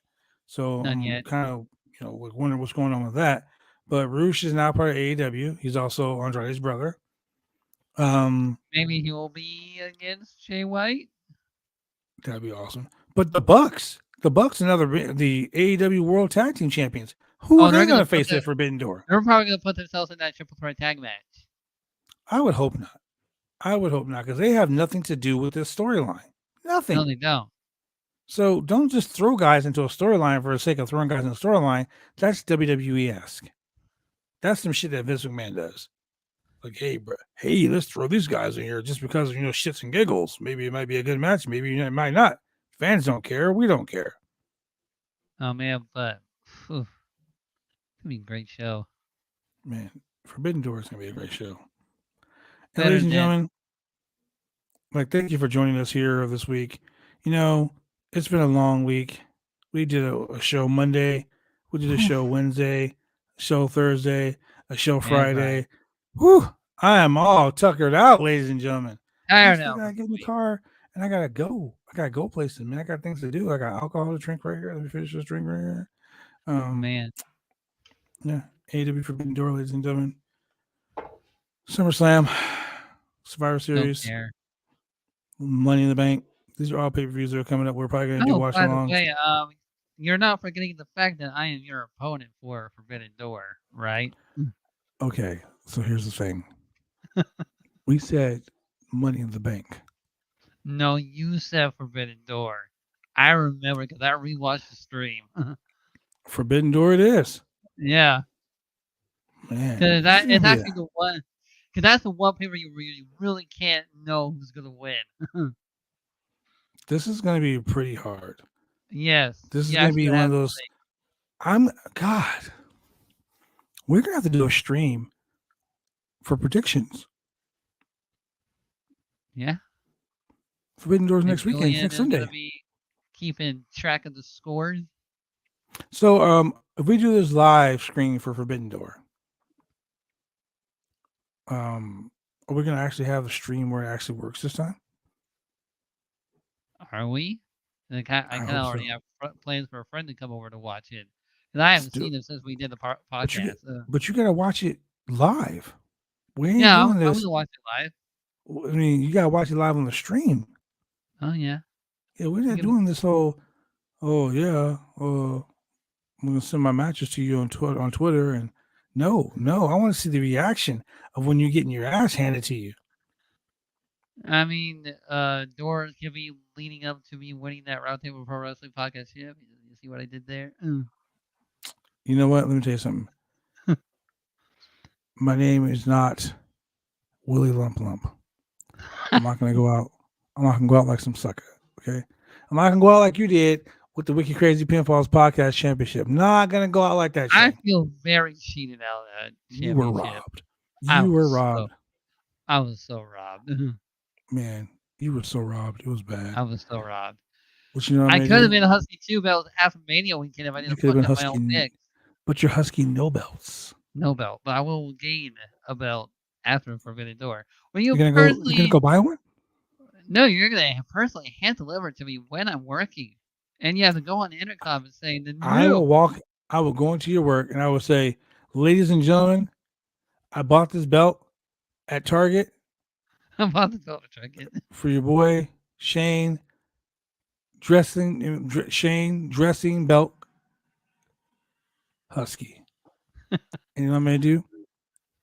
So Not I'm yet. kind of wondering what's going on with that. But Roosh is now part of AEW. He's also Andrade's brother. Maybe he will be against Jay White. That'd be awesome. But the Bucks and the AEW World Tag Team Champions. Who are they going to face at Forbidden Door? They're probably going to put themselves in that triple threat tag match. I would hope not. Because they have nothing to do with this storyline. Nothing. No, they don't. So don't just throw guys into a storyline for the sake of throwing guys in a storyline. That's WWE-esque. That's some shit that Vince McMahon does. Like, hey, bro, let's throw these guys in here just because of, shits and giggles. Maybe it might be a good match. Maybe it might not. Fans don't care. We don't care. Oh, man, but it's going to be a great show. Man, Forbidden Door is going to be a great show. And Better ladies and than- gentlemen, thank you for joining us here this week. It's been a long week. We did a show Monday. We did a show Wednesday, a show Thursday, a show Friday. Whew, I am all tuckered out, ladies and gentlemen. I still gotta get in the car and I gotta go. I gotta go places, man. I got things to do. I got alcohol to drink right here. Let me finish this drink right here. Man. Yeah. AEW Forbidden Door, ladies and gentlemen. SummerSlam, Survivor Series, Money in the Bank. These are all pay-per-views that are coming up. We're probably gonna do watch alongs. By the way, you're not forgetting the fact that I am your opponent for Forbidden Door, right? Okay, so here's the thing. We said Money in the Bank. No, you said Forbidden Door. I remember because I rewatched the stream. Forbidden Door it is. Yeah. Man. Because it's actually the one. Because that's the one paper you really can't know who's going to win. This is going to be pretty hard. Yes. This is going to be one of those. God. We're going to have to do a stream for predictions. Yeah. Forbidden Doors next weekend, next Sunday. Gonna be keeping track of the scores. So, if we do this live screen for Forbidden Door, are we going to actually have a stream where it actually works this time? Are we? I kind of already have plans for a friend to come over to watch it. Because I haven't seen it since we did the podcast. But you got to watch it live. We ain't yeah, doing this. I'm going to watch it live. I mean, you got to watch it live on the stream. Oh, yeah. Yeah, we're not doing this whole, I'm going to send my matches to you on Twitter. And no, I want to see the reaction of when you're getting your ass handed to you. I mean, doors could be leading up to me winning that Roundtable Pro Wrestling Podcast. Yeah, you see what I did there? You know what? Let me tell you something. My name is not Willie Lump Lump. I'm not going to go out. I'm not going to go out like some sucker. Okay. I'm not going to go out like you did with the Wiki Crazy Pinfalls Podcast Championship. Not going to go out like that. I feel very cheated out of that championship. You were robbed. You were robbed. I was so robbed. Man, you were so robbed. It was bad. I was so robbed. But you know, I could have been a Husky too, but it was after Mania weekend if I didn't fuck up my own picks. But you're Husky no belts. No belt. But I will gain a belt after Forbidden Door. You're gonna go buy one? No, you're gonna personally hand deliver it to me when I'm working. And you have to go on the intercom and say the new. I will go into your work and I will say, ladies and gentlemen, I bought this belt at Target. I bought the belt at Target. For your boy Shane dressing belt Husky. And you know what I'm gonna do?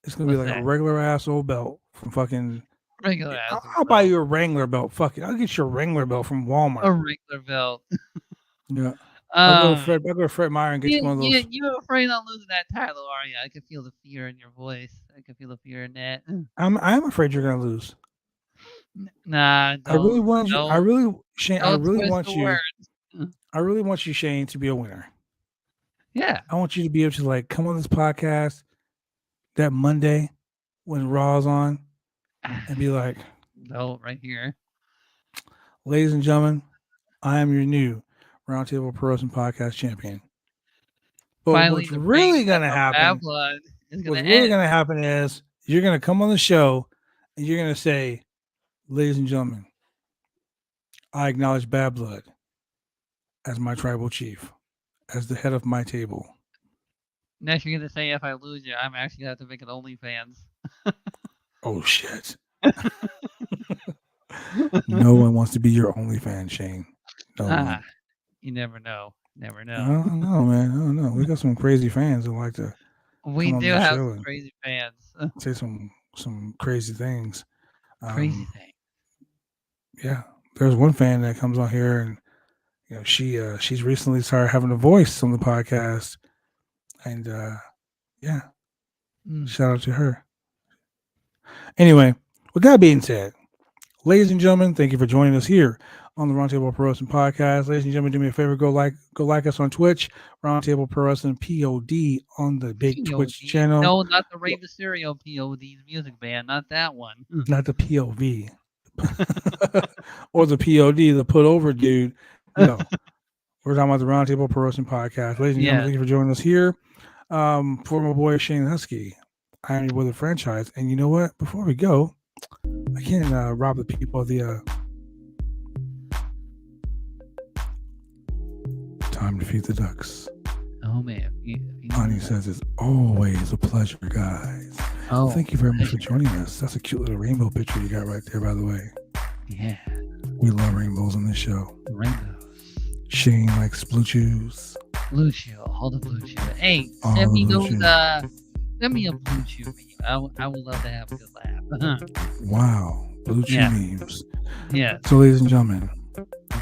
It's gonna be What's like a that? regular ass old belt from fucking. Regular ass. I'll buy you a Wrangler belt. Fuck it. I'll get you a Wrangler belt from Walmart. a regular belt. Yeah. I'll go to Uh, Fred Meyer and get you one of those. you're afraid of losing that title, are you? I can feel the fear in your voice. I can feel the fear in that. I am afraid you're gonna lose. Nah, I really don't. want you. I Don't, really, Shane. I don't really twist want the you. words. I really want you, Shane, to be a winner. Yeah. I want you to be able to like come on this podcast that Monday when Raw's on and be like, No, right here. ladies and gentlemen, I am your new Roundtable Pro Wrestling Podcast champion. But Finally, what's the really reign gonna of happen? Bad Blood is What's gonna really end. gonna happen is you're gonna come on the show and you're gonna say, ladies and gentlemen, I acknowledge Bad Blood as my tribal chief, as the head of my table. Next, you're gonna say if I lose you, I'm actually gonna have to make an OnlyFans. Oh shit. No one wants to be your OnlyFans, Shane. No one. You never know. Never I know. don't know, man. I don't know. We got some crazy fans that like to We come on do the have show some and crazy fans. say some crazy things. Crazy thing. Yeah. There's one fan that comes on here and you know she's recently started having a voice on the podcast. And yeah. Shout out to her. Anyway, with that being said, ladies and gentlemen, thank you for joining us here on the Roundtable Pro Wrestling Podcast. Ladies and gentlemen, do me a favor, go like us on Twitch, Roundtable Pro Wrestling POD on the big Twitch POD. channel. No, not the Rey Mysterio POD's music band, not that one. Not the POV. Or the POD, the put over dude. No. We're talking about the Roundtable Pro Wrestling Podcast. Ladies and gentlemen, thank you for joining us here. For my boy Shane Husky, I am your boy the franchise. And you know what? Before we go, I can't rob the people of the time to feed the ducks. Oh man. Ani says it's always a pleasure, guys. Oh, thank you very much for joining us. That's a cute little rainbow picture you got right there, by the way. Yeah. We love rainbows on this show. Rainbows. Shane likes blue chews. Blue chew. All the blue chew. Hey, All send me the blue those. chew. Send me a blue chew meme. I would love to have a good laugh. Wow. Blue chew Yeah. memes. Yeah. So, ladies and gentlemen,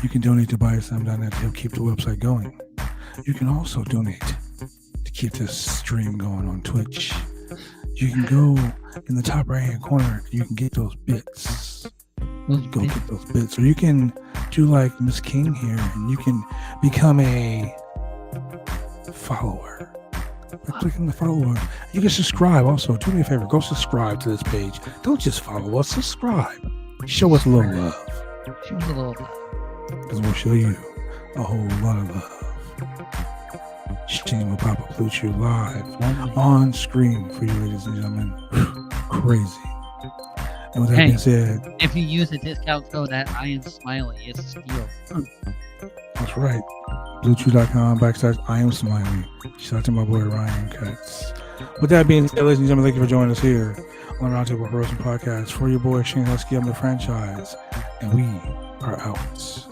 you can donate to BuySam.net to help keep the website going. You can also donate to keep this stream going on Twitch. You can go in the top right hand corner and you can get those bits. Go get those bits. Or you can do like Miss King here and you can become a follower. By clicking the follower. You can subscribe also. Do me a favor. Go subscribe to this page. Don't just follow us. Subscribe. Show us a little love. Show us a little love. Because we'll show you a whole lot of love. Shane with Papa Pluchu live on screen for you, ladies and gentlemen. Crazy. And with that being said, if you use the discount code that I am smiling, it's a steal. that's right. BlueChew.com/I am smiling. Shout out to my boy Ryan Cuts. With that being said, ladies and gentlemen, thank you for joining us here on the Roundtable Pro Wrestling Podcast. For your boy Shane Husky, I'm the franchise, and we are out.